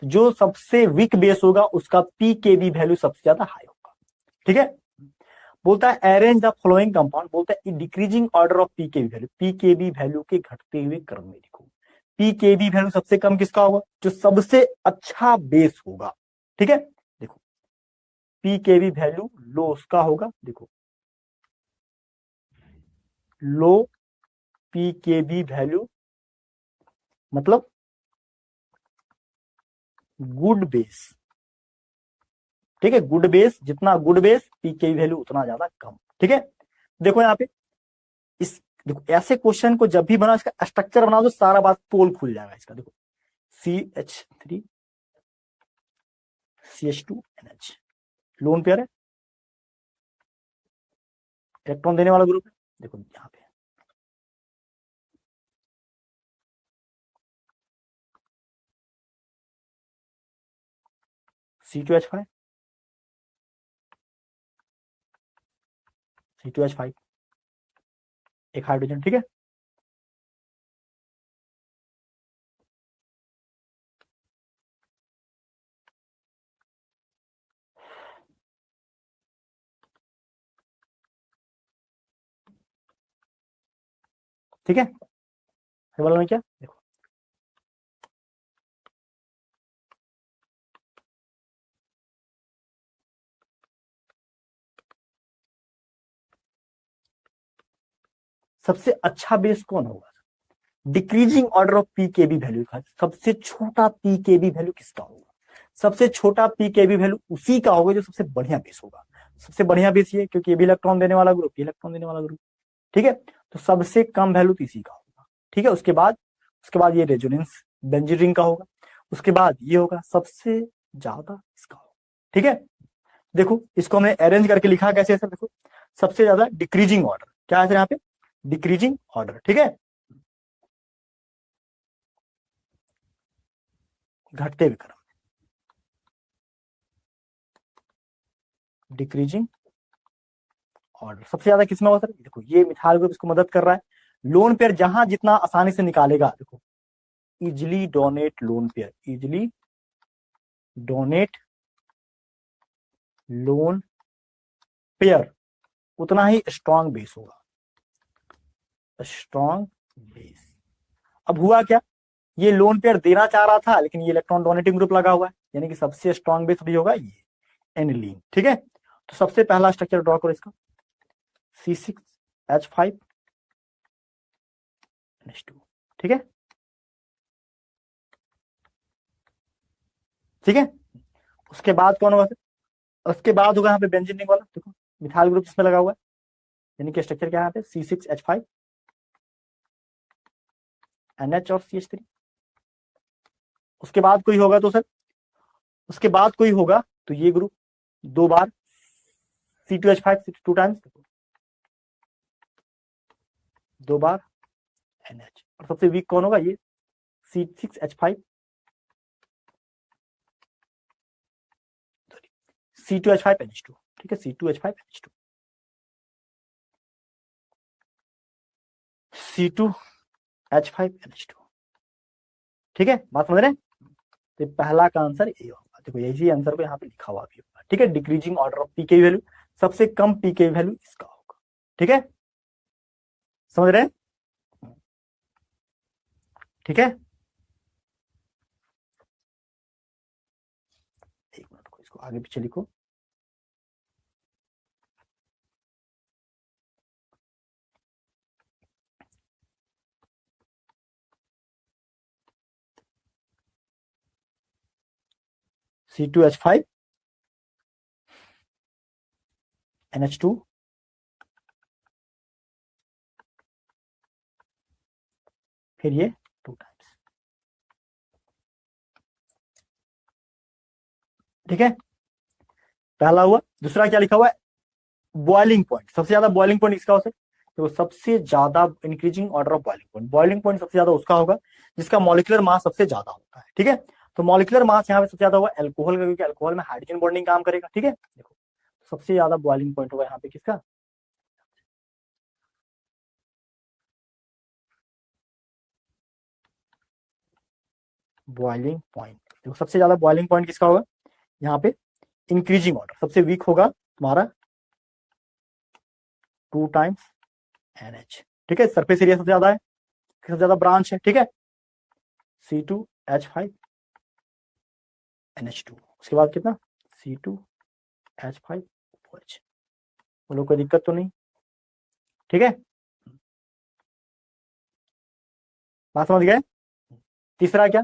S1: तो जो सबसे वीक बेस होगा उसका पी के बी वैल्यू सबसे ज्यादा हाई होगा, ठीक है। बोलता है अरेंज द फॉलोइंग कंपाउंड, बोलता है डिक्रीजिंग ऑर्डर ऑफ पी के बी वैल्यू, पी के बी वैल्यू के घटते हुए क्रम में लिखो, पी के बी वैल्यू सबसे कम किसका होगा, जो सबसे अच्छा बेस होगा, ठीक है। देखो पी के बी वैल्यू लो उसका होगा, देखो लो पी के बी वैल्यू मतलब गुड बेस, ठीक है, गुड बेस, जितना गुड बेस पी के वैल्यू उतना ज्यादा कम, ठीक है। देखो यहाँ पे इस, देखो ऐसे क्वेश्चन को जब भी बना, इसका स्ट्रक्चर बनाओ तो सारा बात पोल खुल जाएगा इसका, देखो CH3 CH2 NH, lone pair है, इलेक्ट्रॉन देने वाला ग्रुप है, देखो यहाँ पे C2H5 C2H5 एक हाइड्रोजन, ठीक है। ठीक है, वाला में क्या, देखो सबसे अच्छा बेस कौन होगा? Decreasing order of pKb value का सबसे छोटा पीकेबी वैल्यू किसका होगा? सबसे छोटा पीकेबी वैल्यू उसी का होगा जो सबसे बढ़िया बेस होगा। सबसे बढ़िया बेस ये, क्योंकि ये भी इलेक्ट्रॉन देने वाला ग्रुप, इलेक्ट्रॉन देने वाला ग्रुप, ठीक है। तो सबसे कम वैल्यू तो इसी का होगा, ठीक है। उसके बाद ये रेजोनेंस बेंजीन रिंग का होगा। उसके बाद ये होगा सबसे ज्यादा इसका होगा, ठीक है। देखो इसको हमने अरेंज करके लिखा कैसे है सर, देखो सबसे ज्यादा डिक्रीजिंग ऑर्डर, क्या है सर यहाँ पे? डिक्रीजिंग ऑर्डर, ठीक है, घटते हुए क्रम, डिक्रीजिंग ऑर्डर सबसे ज्यादा किसमें होगा सर? देखो ये मिथाइल ग्रुप इसको मदद कर रहा है। लोन पेयर जहां जितना आसानी से निकालेगा, देखो easily donate lone pair, easily donate lone pair, उतना ही स्ट्रॉन्ग बेस होगा, स्ट्रॉन्ग बेस। अब हुआ क्या, ये लोन पेयर देना चाह रहा था लेकिन ये इलेक्ट्रॉन डोनेटिंग ग्रुप लगा हुआ है, यानी कि सबसे स्ट्रॉन्ग बेस भी होगा ये एनिलीन, ठीक है। तो सबसे पहला स्ट्रक्चर ड्रॉ करो इसका, C6H5 NH2, ठीक है, ठीक है। उसके बाद कौन होगा सर? उसके बाद होगा यहाँ पे बेंजीन रिंग वाला, देखो मिथाइल ग्रुप इसमें लगा हुआ है, यानी कि स्ट्रक्चर क्या है यहाँ पे? C6H5 NH और CH3। उसके बाद कोई होगा तो सर, उसके बाद कोई होगा तो ये ग्रुप दो बार C2H5 टू टाइम्स, दो बार NH, और सबसे वीक कौन होगा? ये C6H5 C2H5 NH2, ठीक है, C2H5 NH2, C2H5 NH2, ठीक है, बात समझ रहे हैं? तो पहला का आंसर ये होगा, देखो यही आंसर को यहाँ पे लिखा हुआ भी होगा, ठीक है। Decreasing order of pK value, सबसे कम पीके वैल्यू इसका होगा, ठीक है, समझ रहे हैं? ठीक है, एक मिनट को इसको आगे पीछे लिखो। C2H5 NH2 फिर ये टू टाइम्स, ठीक है, पहला हुआ। दूसरा क्या लिखा हुआ है? बॉइलिंग पॉइंट, सबसे ज्यादा बॉइलिंग पॉइंट इसका होता है, तो सबसे ज्यादा increasing order of boiling point, boiling point सबसे ज्यादा उसका होगा जिसका मॉलिक्यूलर मास सबसे ज्यादा होता है, ठीक है। तो मॉलिक्यूलर मास यहाँ पे सबसे ज्यादा होगा एल्कोहल का, क्योंकि एल्कोहल में हाइड्रोजन बॉन्डिंग काम करेगा, ठीक है। देखो सबसे ज्यादा बॉइलिंग पॉइंट होगा यहाँ पे किसका? बॉइलिंग पॉइंट, देखो सबसे ज्यादा बॉइलिंग पॉइंट किसका होगा यहाँ पे? इंक्रीजिंग ऑर्डर, सबसे वीक होगा तुम्हारा टू टाइम्स NH, ठीक है। सरफेस एरिया सबसे ज्यादा है, सबसे ज्यादा ब्रांच है, ठीक है, C2H5 NH2। उसके बाद कितना? C2H5 OH, बोलो कोई दिक्कत तो नहीं, ठीक है, बात समझ गए? तीसरा क्या?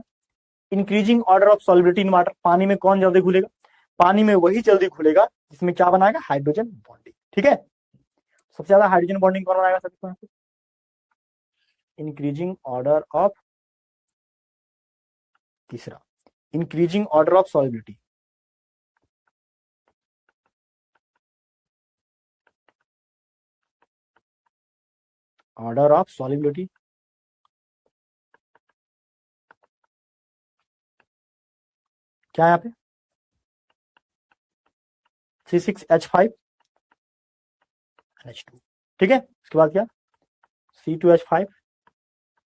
S1: Increasing order of solubility in water, पानी में कौन जल्दी घुलेगा? पानी में वही जल्दी घुलेगा जिसमें क्या बनाएगा? हाइड्रोजन बॉन्डिंग, ठीक है। सबसे ज्यादा हाइड्रोजन बॉन्डिंग कौन बनाएगा सबसे? इंक्रीजिंग ऑर्डर ऑफ, तीसरा increasing order of solubility, order of solubility, क्या है यहाँ पे? C6H5 NH2, ठीक है। उसके बाद क्या? C2H5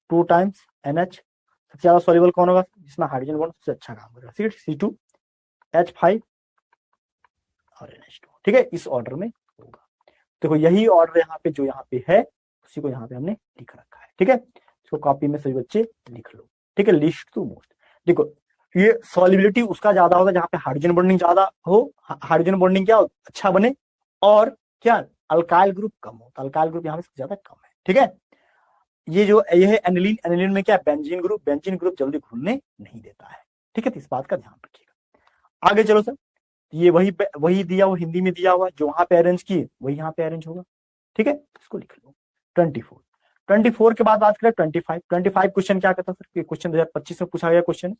S1: टू टाइम्स NH, सबसे ज्यादा सॉल्युबल कौन होगा जिसमें हाइड्रोजन बॉन्ड सबसे अच्छा काम करेगा? C2H5 और NH2, ठीक है, इस ऑर्डर में होगा। देखो यही ऑर्डर यहाँ पे जो यहाँ पे है उसी को यहाँ पे हमने लिख रखा है, ठीक है। इसको कॉपी में सभी बच्चे लिख लो, ठीक है। लिस्ट टू मोस्ट, देखो ये सॉल्युबिलिटी उसका ज्यादा होगा जहाँ पे हाइड्रोजन बॉन्डिंग ज्यादा हो, हाइड्रोजन बॉन्डिंग क्या अच्छा बने, और क्या अल्काइल ग्रुप कम हो, तो अल्काइल ग्रुप यहाँ पे सबसे ज्यादा कम है, ठीक है। ये है एनिलीन। एनिलीन में क्या, बेंजीन ग्रुप। बेंजीन ग्रुप जल्दी घुलने नहीं देता है, ठीक है, तो इस बात का ध्यान रखिएगा। आगे चलो सर, ये वही दिया हुआ, हिंदी में दिया हुआ, जो वहां पे अरेंज किए वही यहाँ पे अरेंज होगा, ठीक है, इसको लिख लो। 24 24 के बाद बात करें 25। 25 क्वेश्चन क्या कहता है सर, क्वेश्चन 2025 में पूछा गया क्वेश्चन,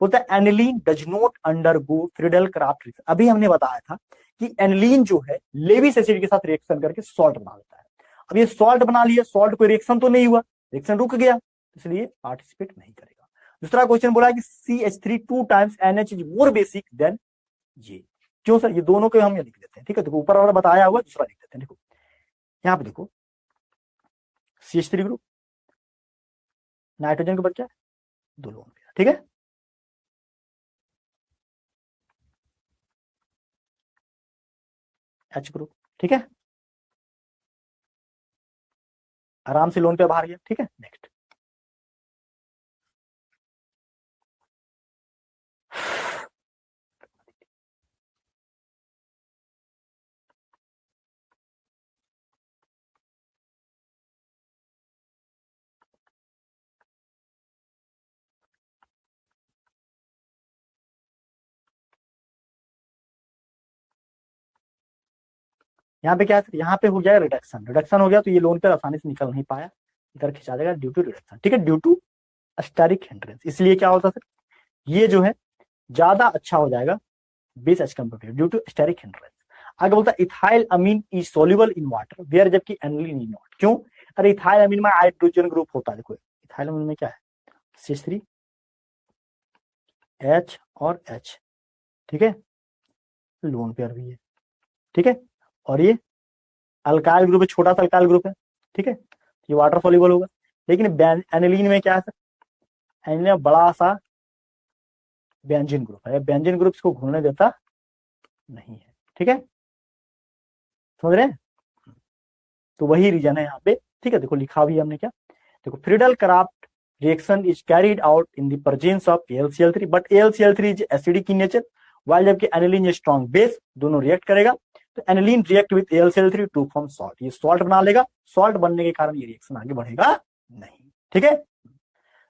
S1: बोलता है aniline does not undergo Friedel Craft reaction. अभी हमने बताया था कि एनिलीन जो है लेविस एसिड के साथ रिएक्शन करके सॉल्ट बना देता है। अब ये सॉल्ट बना लिया, सॉल्ट कोई रिएक्शन तो नहीं हुआ, रिएक्शन रुक गया, इसलिए पार्टिसिपेट नहीं करेगा। दूसरा क्वेश्चन बोला कि CH3 2 times NH is more basic than ये। क्यों सर, ये दोनों को हम ये लिख देते हैं, ठीक है, देखो ऊपर वाला बताया हुआ, दूसरा लिख देते हैं। देखो यहाँ पे देखो CH3 ग्रुप, नाइट्रोजन के ऊपर क्या है, 2 लोन पेयर, ठीक है। H ग्रुप, ठीक है, आराम से लोन पे बाहर गया, ठीक है। नेक्स्ट यहाँ पे क्या है, यहाँ पे हो गया रिडक्शन। रिडक्शन हो गया तो ये लोन पेयर आसानी से निकल नहीं पाया, इधर खिंचा जाएगा ड्यू टू रिडक्शन, ठीक है, ड्यू टू स्टेरिक हिंड्रेंस। इसलिए क्या होता है, ये जो है ज्यादा अच्छा हो जाएगा base as compare due to steric hindrance. आगे बोलता है ethyl amine is soluble in water where, जबकि एनिलीन इज नॉट। क्यों, अरे इथाइल अमीन में हाइड्रोजन ग्रुप होता है, देखो इथाइल अमीन में क्या है, CH3 H और H, ठीक है, लोन पेयर भी है, ठीक है, और ये अल्काइल ग्रुप है, छोटा सा अल्काइल ग्रुप है, ठीक है, ये वाटर सॉल्युबल होगा। लेकिन एनिलीन में क्या है सर, एनिलीन में बड़ा सा बेंजीन ग्रुप है, बेंजीन ग्रुप को घुलने देता नहीं है, ठीक है, समझ रहे हैं, तो वही रीजन है यहाँ पे, ठीक है। देखो लिखा भी हमने क्या, देखो Friedel Craft reaction is carried out in the presence of AlCl3, but AlCl3 is acidic in nature, while जबकि एनिलीन इज स्ट्रॉन्ग बेस, दोनों रिएक्ट करेगा, तो aniline react with AlCl3 to form salt, ये सॉल्ट बना लेगा, salt बनने के कारण ये रिएक्शन आगे बढ़ेगा नहीं, ठीक है।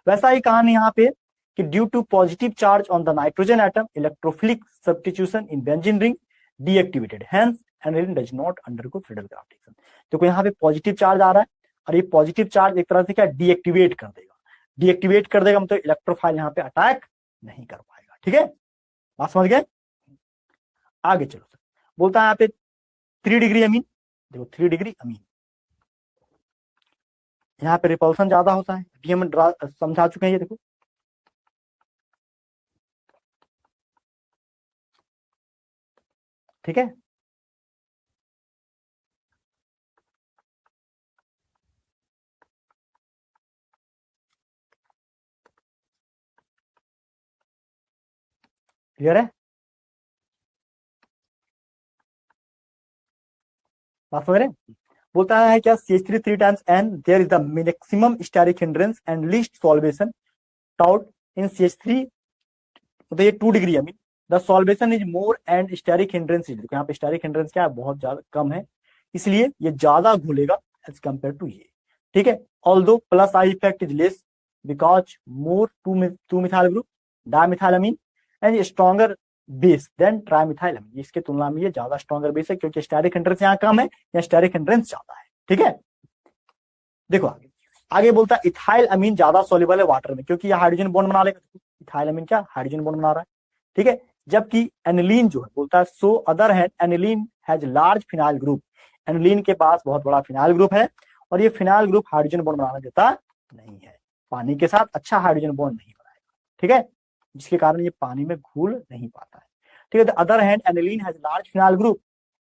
S1: वैसा ही कहानी यहाँ पे कि due to positive charge on the nitrogen atom electrophilic substitution in benzene ring deactivated, hence aniline does not undergo Friedel Craft reaction. देखो यहाँ पे पॉजिटिव चार्ज आ रहा है, और ये पॉजिटिव चार्ज एक तरह से क्या डीएक्टिवेट कर देगा, डीएक्टिवेट कर देगा मतलब इलेक्ट्रोफाइल यहाँ पे अटैक नहीं कर पाएगा, ठीक है, बात समझ गए। आगे चलो सर, बोलता है यहाँ पे 3 डिग्री अमीन, देखो 3 डिग्री अमीन, यहाँ पे रिपल्सन ज्यादा होता है, अभी हम समझा चुके हैं, ये देखो ठीक है, क्लियर है, बात समझ रहे हैं। बोलता है क्या, CH3 3 times N, there is the maximum steric hindrance and least solvation taut in CH3, तो ये 2 degree amine, the solvation is more and steric hindrance is, यहाँ पे स्टेरिक हिंड्रेंस क्या है, बहुत ज्यादा कम है, इसलिए ये ज्यादा घुलेगा एज कंपेयर टू ये, ठीक है। Although plus I effect is less because more two methyl group dimethylamine and stronger base than trimethylamine, इसके तुलना में ये ज्यादा स्ट्रॉन्गर बेस है, क्योंकि स्टेरिक हिंड्रेंस यहाँ कम है, या स्टेरिक हिंड्रेंस ज्यादा है, ठीक है। देखो आगे, आगे बोलता है इथाइल अमीन ज्यादा सोल्यूबल है वाटर में, क्योंकि ये हाइड्रोजन बॉन्ड बना लेगा, इथाइल अमीन क्या हाइड्रोजन बॉन्ड बना रहा है, ठीक है। जबकि एनिलीन जो है, बोलता है so other hand aniline has large phenyl group, aniline के पास बहुत बड़ा फिनाइल ग्रुप है, और ये फिनाइल ग्रुप हाइड्रोजन बॉन्ड बनाने देता नहीं है, पानी के साथ अच्छा हाइड्रोजन बॉन्ड नहीं बनाएगा, ठीक है, जिसके कारण ये पानी में घुल नहीं पाता है, ठीक है। Other hand aniline has large phenyl group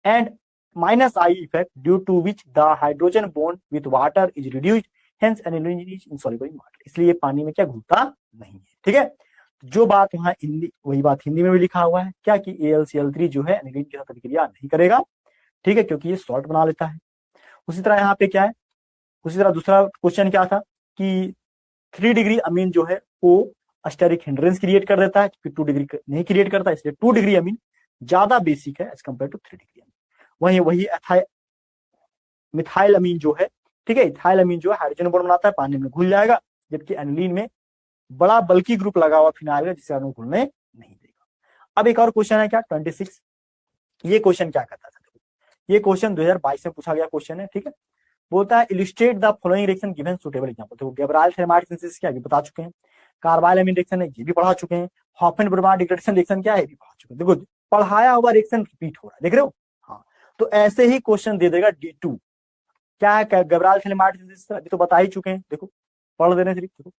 S1: and minus I effect due to which the hydrogen bond with water is reduced, hence aniline is insoluble in water, इसलिए पानी में क्या घुलता नहीं है, ठीक है। जो बात वहां हिंदी, वही बात हिंदी में भी लिखा हुआ है क्या, कि AlCl3 जो है एनिलीन के साथ अभिक्रिया नहीं करेगा, ठीक है, क्योंकि ये सॉल्ट बना लेता है। उसी तरह यहाँ पे क्या है, उसी तरह दूसरा क्वेश्चन क्या था कि 3 डिग्री अमीन जो है वो स्टेरिक हिंड्रेंस क्रिएट कर देता है, क्योंकि 2 डिग्री नहीं क्रिएट करता, इसलिए 2 डिग्री अमीन ज्यादा बेसिक है as compare to 3 degree amine. वही मिथाइल अमीन जो है ठीक है। इथाइल अमीन जो है हाइड्रोजन बॉन्ड बनाता है, पानी में घुल जाएगा, जबकि एनिलीन में बड़ा बल्कि ग्रुप लगा हुआ फिनाइल का, जिससे कारण घुलने नहीं देगा। अब एक और क्वेश्चन है क्या 26, ये क्वेश्चन क्या कहता था, ये क्वेश्चन 2022 में पूछा गया क्वेश्चन है, ठीक है। बोलता है illustrate the following reaction given suitable example. तो गैब्राइल थर्माइट सिंथेसिस क्या है बता चुके हैं, कार्बाइल अमीन रिएक्शन है ये भी पढ़ा चुके हैं, हॉफमैन ब्रोमाइड डिग्रेडेशन रिएक्शन क्या है ये भी पढ़ा चुके हैं। देखो पढ़ाया हुआ रिएक्शन रिपीट हो रहा है, देख रहे हो। हाँ, तो ऐसे ही क्वेश्चन दे देगा D2 क्या है, गैब्राइल थर्माइट सिंथेसिस अभी तो बता ही चुके हैं, देखो पढ़ दे रहे हैं। देखो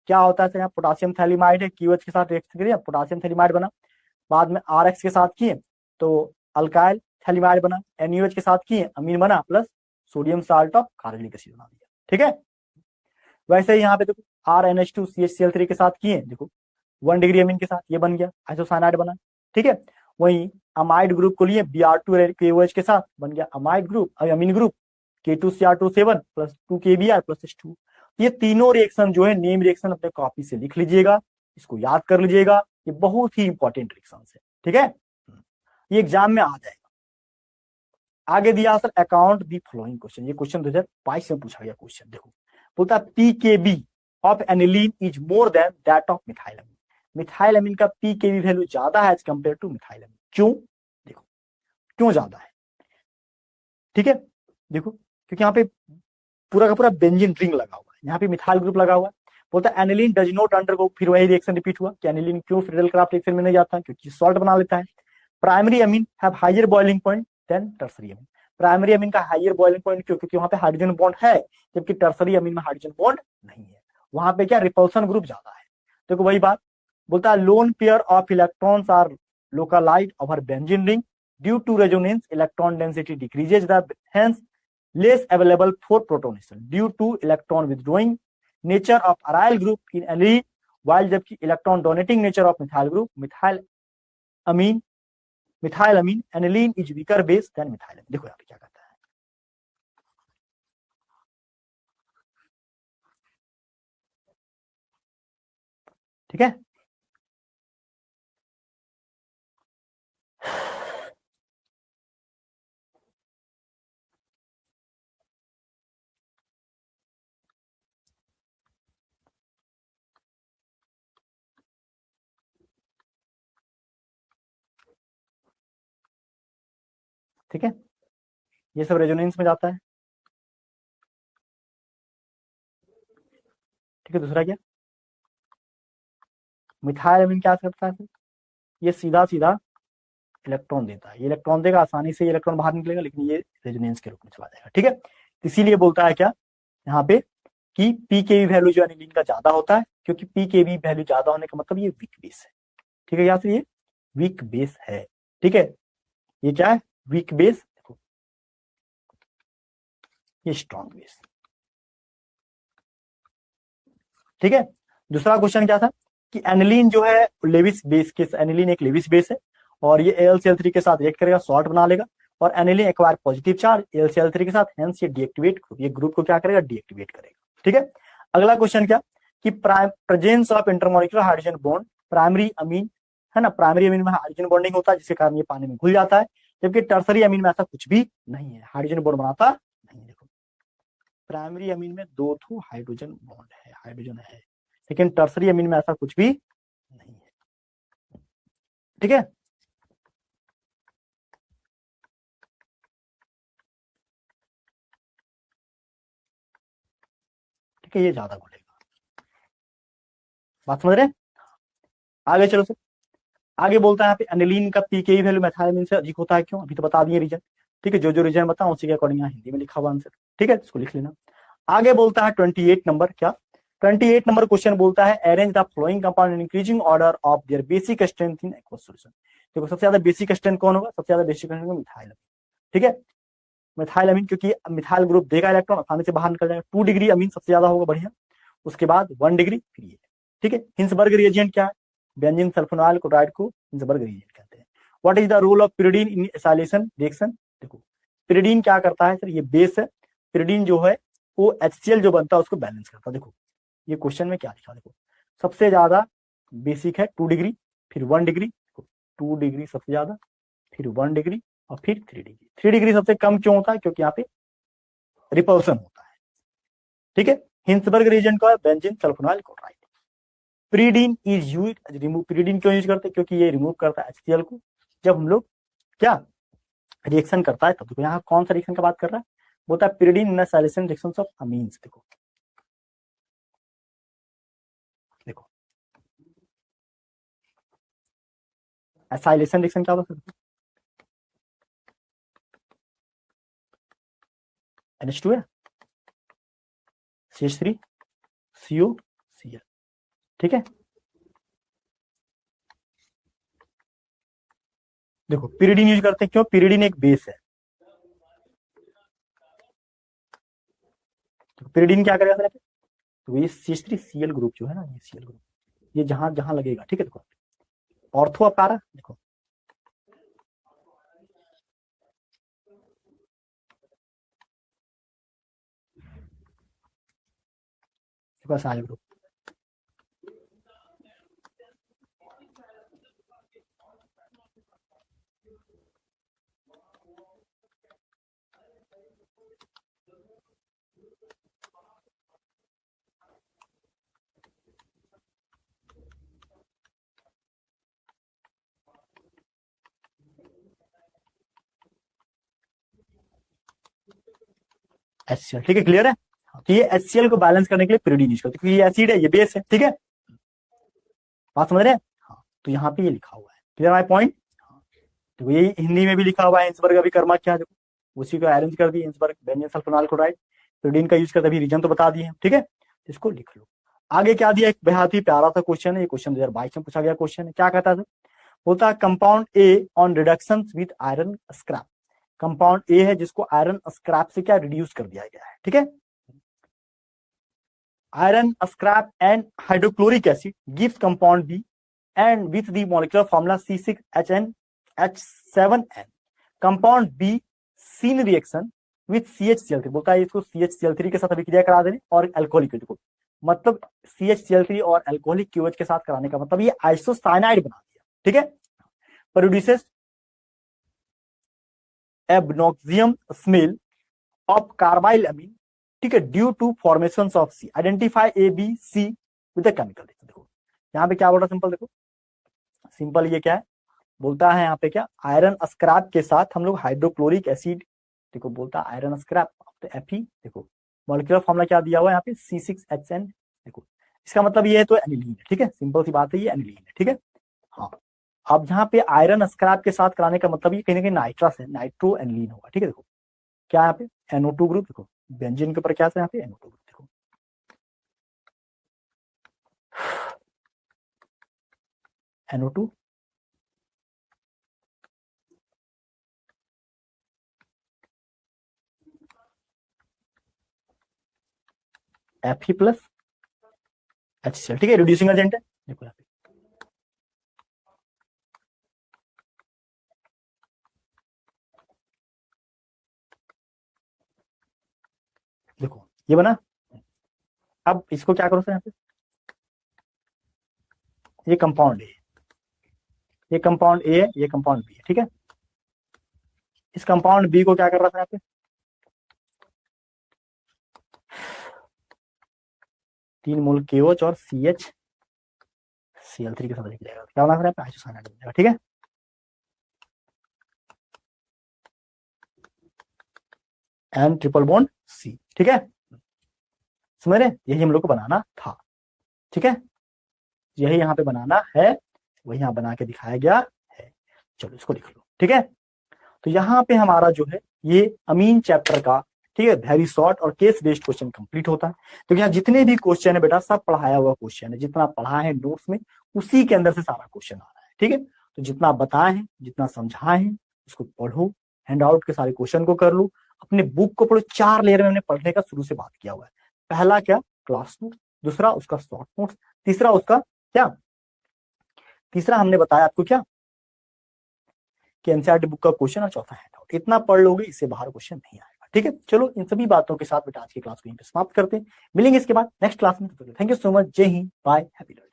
S1: क्या होता है, यहाँ पोटासियम थैलिमाइड है, QH के साथ रिएक्शन करिए, पोटासियम थैलिमाइड बना, बाद में RX के साथ किए तो अल्काइल थैलिमाइड बना, NaOH के साथ किए अमीन बना, plus sodium salt of carbonic acid बना दिया, ठीक है। वैसे ही यहाँ पे देखो RNH2CHCl3 के साथ किए, देखो 1 डिग्री अमीन के साथ ये बन गया, आइसोसाइनाइड बना, ठीक है। वहीं अमाइड ग्रुप को लिए Br2 KOH के साथ बन गया amide group, amine group K2Cr2 7 plus 2 KBr plus H2। ये तीनों रिएक्शन जो है नेम रिएक्शन अपने कॉपी से लिख लीजिएगा, इसको याद कर लीजिएगा, ये बहुत ही इंपॉर्टेंट रिएक्शन है, ठीक है। ये एग्जाम में आ जाएगा। आगे दिया sir account the following question, ये क्वेश्चन 2022 में पूछा गया क्वेश्चन। देखो बोलता है pKb of aniline is more than that of methyl amine. Methyl amine का पीकेबी वैल्यू ज्यादा है as compare to methyl amine. क्यों, देखो क्यों ज्यादा है, ठीक है। देखो क्योंकि यहाँ पे पूरा का पूरा बेंजीन रिंग लगा हुआ है, यहाँ पे मिथाइल ग्रुप लगा हुआ है। बोलता है एनिलीन डज नॉट अंडरगो, फिर वही रिएक्शन रिपीट हुआ कि एनिलीन क्यों फ्रीडल-क्राफ्ट रिएक्शन में नहीं जाता है, क्योंकि सॉल्ट बना लेता है। Primary amine have higher boiling point than tertiary amine. Primary amine का हायर बॉइलिंग पॉइंट क्यों, क्योंकि वहां पे हाइड्रोजन बॉन्ड है, जबकि टर्सरी अमीन में हाइड्रोजन बॉन्ड नहीं है, वहां पे क्या रिपल्सन ग्रुप ज्यादा है। देखो वही बात बोलता है lone pair of electrons are localised over benzene ring due to resonance electron density decreases the hence less available for protonation due to electron withdrawing nature of aryl group in aniline, while जबकि electron donating nature of methyl group methyl amine aniline is weaker base than methyl amine। देखो यहाँ पे क्या कहता है, ठीक है। ठीक है, ये सब रेजोनेंस में जाता है, ठीक है। दूसरा क्या, मिथाइल अमीन क्या करता है, ये सीधा सीधा इलेक्ट्रॉन देता है, ये इलेक्ट्रॉन देगा, आसानी से ये इलेक्ट्रॉन बाहर निकलेगा, लेकिन ये रेजोनेंस के रूप में चला जाएगा, ठीक है। इसीलिए बोलता है क्या यहाँ पे कि पीकेवी वैल्यू जो एनिलीन का ज्यादा होता है, क्योंकि पीकेवी वैल्यू ज्यादा होने का मतलब ये वीक बेस है, ठीक है। यहाँ से ये वीक बेस है, ठीक है। ये क्या है, वीक बेस, ये स्ट्रॉन्ग बेस, ठीक है। दूसरा क्वेश्चन क्या था कि एनिलीन जो है लेविस बेस के, एनिलीन एक लेविस बेस है और ये AlCl3 के साथ रिएक्ट करेगा, सॉल्ट बना लेगा, और aniline acquire positive charge AlCl3 के साथ, हेंस ये डीएक्टिवेट, ये ग्रुप को क्या करेगा, डीएक्टिवेट करेगा, ठीक है। अगला क्वेश्चन क्या कि presence of intermolecular hydrogen bond primary amine, है ना, प्राइमरी अमीन में हाइड्रोजन बॉन्डिंग होता है, जिसके कारण ये पानी में घुल जाता है, जबकि टर्सरी अमीन में ऐसा कुछ भी नहीं है, हाइड्रोजन बॉन्ड बनाता नहीं। देखो प्राइमरी अमीन में 2 हाइड्रोजन बॉन्ड है, हाइड्रोजन है, लेकिन टर्सरी अमीन में ऐसा कुछ भी नहीं है, ठीक है। ठीक है, ये ज्यादा घुलेगा, बात समझ रहे हैं। आगे चलो सर, आगे बोलता है यहाँ पे एनिलीन का पीकेई वैल्यू मेथाइल से अधिक होता है, क्यों, अभी तो बता दिए रीजन, ठीक है। जो जो रीजन बताऊं उसी के अकॉर्डिंग यहाँ हिंदी में लिखा हुआ आंसर, ठीक है, इसको लिख लेना। आगे बोलता है 28 नंबर, क्या 28 नंबर क्वेश्चन बोलता है arrange the flowing compound in increasing order of their basic strength in aqueous solution. देखो सबसे ज्यादा बेसिक स्ट्रेंथ कौन होगा, सबसे ज्यादा बेसिक स्ट्रेंथ मिथाइल, ठीक है। मिथाइल अमीन, क्योंकि मिथाइल ग्रुप देगा इलेक्ट्रॉन, आसानी से बाहर निकल जाएगा। 2 डिग्री अमीन सबसे ज्यादा होगा, बढ़िया। उसके बाद 1 डिग्री, फिर ये, ठीक है। हिंसबर्ग रिएजेंट क्या है, बेंजीन सल्फोनाइल क्लोराइड को हिंसबर्ग रिएजेंट कहते हैं। What is the role of pyridine in acylation reaction. देखो pyridine क्या करता है सर, ये बेस है, pyridine जो है वो HCl जो बनता है उसको बैलेंस करता है। देखो ये क्वेश्चन में क्या लिखा, देखो सबसे ज्यादा बेसिक है 2 डिग्री, फिर 1 डिग्री, 2 डिग्री सबसे ज्यादा, फिर 1 डिग्री, और फिर 3 डिग्री। 3 डिग्री सबसे कम क्यों होता है, क्योंकि यहाँ पे रिपल्सन होता है, ठीक है। हिंसबर्ग रीजन का benzene sulphonyl chloride. Pyridine is use remove, pyridine क्यों यूज करते हैं, क्योंकि ये रिमूव करता है HCl को जब हम लोग क्या रिएक्शन करता है तब। देखो यहाँ कौन सा रिएक्शन का बात कर रहा है, बोलता है प्रीडीन इन साइलेशन रिएक्शंस ऑफ अमीन्स। देखो देखो साइलेशन रिएक्शन क्या होता है, NH2 है, CH3 COCl, ठीक है। देखो pyridine यूज करते हैं क्यों, pyridine एक बेस है। तो pyridine क्या करेगा, तो ये CH3Cl ग्रुप जो है ना, ये Cl ग्रुप ये जहां जहां लगेगा, ठीक है। देखो ऑर्थो पैरा, देखो साइल ग्रुप। HCl, ठीक है, क्लियर है। तो ये HCl को बैलेंस करने के लिए pyridine यूज करते हैं, क्योंकि ये एसिड है, ये बेस है, ठीक है। बात समझ रहे हैं, हाँ। तो यहाँ पे ये लिखा हुआ है, क्लियर माय पॉइंट। तो ये हिंदी में भी लिखा हुआ है, हिंसबर्ग अभिकर्मा क्या, देखो उसी को अरेंज कर दी, Hinsberg benzene sulphonyl chloride, pyridine का यूज करते, अभी रीजन तो बता दिए, ठीक है। इसको लिख लो। आगे क्या दिया, एक बेहद ही प्यारा सा क्वेश्चन है, ये क्वेश्चन 2022 में पूछा गया क्वेश्चन है। क्या कहता था, होता है compound A on reduction with iron scrap. Compound A है जिसको आयरन स्क्रैप से क्या रिड्यूस कर दिया गया है, ठीक है। Iron scrap and hydrochloric acid gives compound B and with the molecular formula C6H7N। Compound B seen reaction with CHCl3, बोलता है इसको CHCl3 के साथ अभिक्रिया करा देने और अल्कोहलिक, देखो मतलब CHCl3 और अल्कोहलिक QH के साथ कराने का मतलब ये आइसोसाइनाइड बना दिया, ठीक है। Produces obnoxious smell of carbyl amine, ठीक है, due to formation of C. Identify ABC with the chemical. देखो यहाँ पे क्या बोल रहा है, सिंपल देखो, सिंपल ये क्या है, बोलता है यहाँ पे क्या, आयरन स्क्रैप के साथ हम लोग हाइड्रोक्लोरिक एसिड, देखो बोलता है आयरन स्क्रैप तो Fe, देखो मॉलिक्यूलर फॉर्मूला क्या दिया हुआ है यहाँ पे C6H10, देखो इसका मतलब ये है तो एनिलीन है, ठीक है, सिंपल सी बात है, ये एनिलीन है, ठीक है। हाँ अब यहाँ पे आयरन स्क्रैप के साथ कराने का मतलब ये कहीं ना कहीं नाइट्रस है, नाइट्रो एनिलीन होगा, ठीक है। देखो क्या यहाँ पे NO2 ग्रुप, देखो बेंजीन के ऊपर क्या है यहाँ पे NO2 ग्रुप, देखो NO2 Fe प्लस HCl, ठीक है, रिड्यूसिंग एजेंट है, देखो यहाँ पे देखो ये बना। अब इसको क्या करो सर, यहाँ पे ये कंपाउंड ए, ये कंपाउंड ए है, ये कंपाउंड बी है, ठीक है। इस कंपाउंड बी को क्या कर रहा था यहाँ पे, 3 मोल KOH और CHCl3 के साथ लिख जाएगा, क्या बना यहाँ पे आइसोसाइनाइड बन जाएगा, ठीक है। N ट्रिपल बॉन्ड C, ठीक है, समझ रहे, यही हम लोग को बनाना था, ठीक है, यही यहाँ पे बनाना है, वही यहाँ बना के दिखाया गया है। चलो इसको लिख लो, ठीक है। तो यहाँ पे हमारा जो है ये अमीन चैप्टर का, ठीक है, वेरी शॉर्ट और केस बेस्ड क्वेश्चन कंप्लीट होता है। तो यहाँ जितने भी क्वेश्चन है बेटा सब पढ़ाया हुआ क्वेश्चन है, जितना पढ़ा है नोट्स में उसी के अंदर से सारा क्वेश्चन आ रहा है, ठीक है। तो जितना बताए हैं, जितना समझाए हैं उसको पढ़ो, हैंड आउट के सारे क्वेश्चन को कर लो, अपने बुक को पढ़ो। 4 लेयर में हमने पढ़ने का शुरू से बात किया हुआ है। पहला क्या, क्लास नोट, दूसरा उसका शॉर्ट नोट्स, तीसरा उसका क्या, तीसरा हमने बताया आपको क्या कि एनसीईआरटी बुक का क्वेश्चन और चौथा हैंड आउट। इतना पढ़ लोगे इससे बाहर क्वेश्चन नहीं आएगा, ठीक है। चलो इन सभी बातों के साथ बेटा आज की क्लास को यहीं पे समाप्त करते हैं, मिलेंगे इसके बाद नेक्स्ट क्लास में। थैंक यू सो मच, जय हिंद, बाय, हैप्पी लर्निंग।